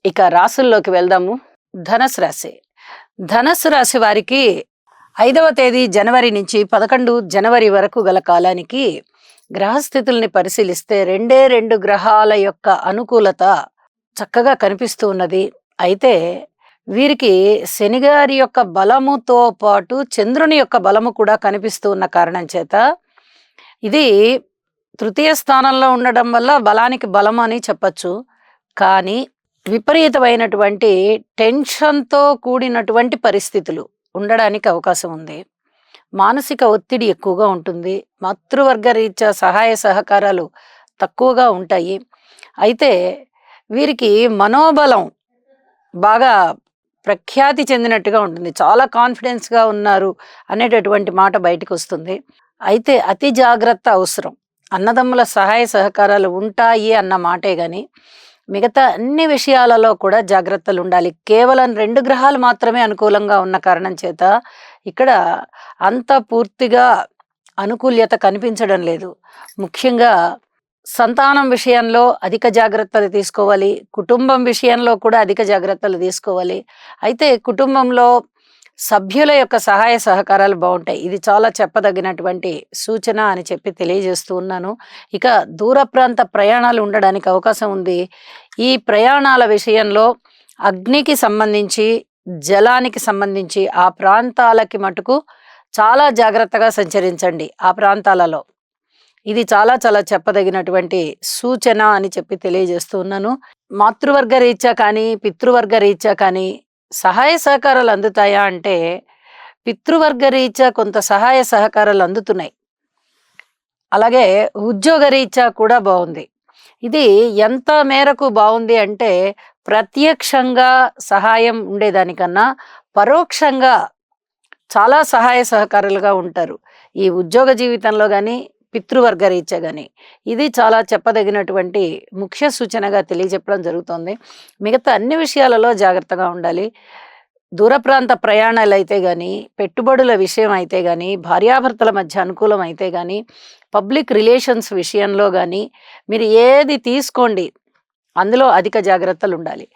ఇక రాసుల్లోకి వెళ్దాము. ధనస్సు రాశి. ధనస్సు రాశి వారికి 5వ తేదీ జనవరి నుంచి 11 జనవరి వరకు గల కాలానికి గ్రహస్థితుల్ని పరిశీలిస్తే రెండే రెండు గ్రహాల యొక్క అనుకూలత చక్కగా కనిపిస్తూ ఉన్నది. అయితే వీరికి శనిగారి యొక్క బలముతో పాటు చంద్రుని యొక్క బలము కూడా కనిపిస్తూ ఉన్న కారణం చేత ఇది తృతీయ స్థానంలో ఉండడం వల్ల బలానికి బలం అని చెప్పచ్చు. కానీ విపరీతమైనటువంటి టెన్షన్తో కూడినటువంటి పరిస్థితులు ఉండడానికి అవకాశం ఉంది. మానసిక ఒత్తిడి ఎక్కువగా ఉంటుంది. మాతృవర్గ రీత్యా సహాయ సహకారాలు తక్కువగా ఉంటాయి. అయితే వీరికి మనోబలం బాగా ప్రఖ్యాతి చెందినట్టుగా ఉంటుంది. చాలా కాన్ఫిడెన్స్గా ఉన్నారు అనేటటువంటి మాట బయటకు వస్తుంది. అయితే అతి జాగ్రత్త అవసరం. అన్నదమ్ముల సహాయ సహకారాలు ఉంటాయి అన్న మాటే కానీ మిగతా అన్ని విషయాలలో కూడా జాగ్రత్తలు ఉండాలి. కేవలం 2 గ్రహాలు మాత్రమే అనుకూలంగా ఉన్న కారణం చేత ఇక్కడ అంత పూర్తిగా అనుకూల్యత కనిపించడం లేదు. ముఖ్యంగా సంతానం విషయంలో అధిక జాగ్రత్తలు తీసుకోవాలి. కుటుంబం విషయంలో కూడా అధిక జాగ్రత్తలు తీసుకోవాలి. అయితే కుటుంబంలో సభ్యుల యొక్క సహాయ సహకారాలు బాగుంటాయి. ఇది చాలా చెప్పదగినటువంటి సూచన అని చెప్పి తెలియజేస్తూ ఉన్నాను. ఇక దూర ప్రాంత ప్రయాణాలు ఉండడానికి అవకాశం ఉంది. ఈ ప్రయాణాల విషయంలో అగ్నికి సంబంధించి, జలానికి సంబంధించి ఆ ప్రాంతాలకి మటుకు చాలా జాగ్రత్తగా సంచరించండి. ఆ ప్రాంతాలలో ఇది చాలా చాలా చెప్పదగినటువంటి సూచన అని చెప్పి తెలియజేస్తూ ఉన్నాను. మాతృవర్గ రీత్యా కానీ పితృవర్గ రీత్యా కానీ సహాయ సహకారాలు అందుతాయా అంటే పితృవర్గ రీత్యా కొంత సహాయ సహకారాలు అందుతున్నాయి. అలాగే ఉద్యోగ రీత్యా కూడా బాగుంది. ఇది ఎంత మేరకు బాగుంది అంటే ప్రత్యక్షంగా సహాయం ఉండేదానికన్నా పరోక్షంగా చాలా సహాయ సహకారాలుగా ఉంటారు ఈ ఉద్యోగ జీవితంలో కానీ పితృవర్గ రీత్యా కానీ. ఇది చాలా చెప్పదగినటువంటి ముఖ్య సూచనగా తెలియజెప్పడం జరుగుతుంది. మిగతా అన్ని విషయాలలో జాగ్రత్తగా ఉండాలి. దూర ప్రాంత ప్రయాణాలు అయితే కానీ, పెట్టుబడుల విషయం అయితే కానీ, భార్యాభర్తల మధ్య అనుకూలం అయితే కానీ, పబ్లిక్ రిలేషన్స్ విషయంలో కానీ మీరు ఏది తీసుకోండి అందులో అధిక జాగ్రత్తలు ఉండాలి.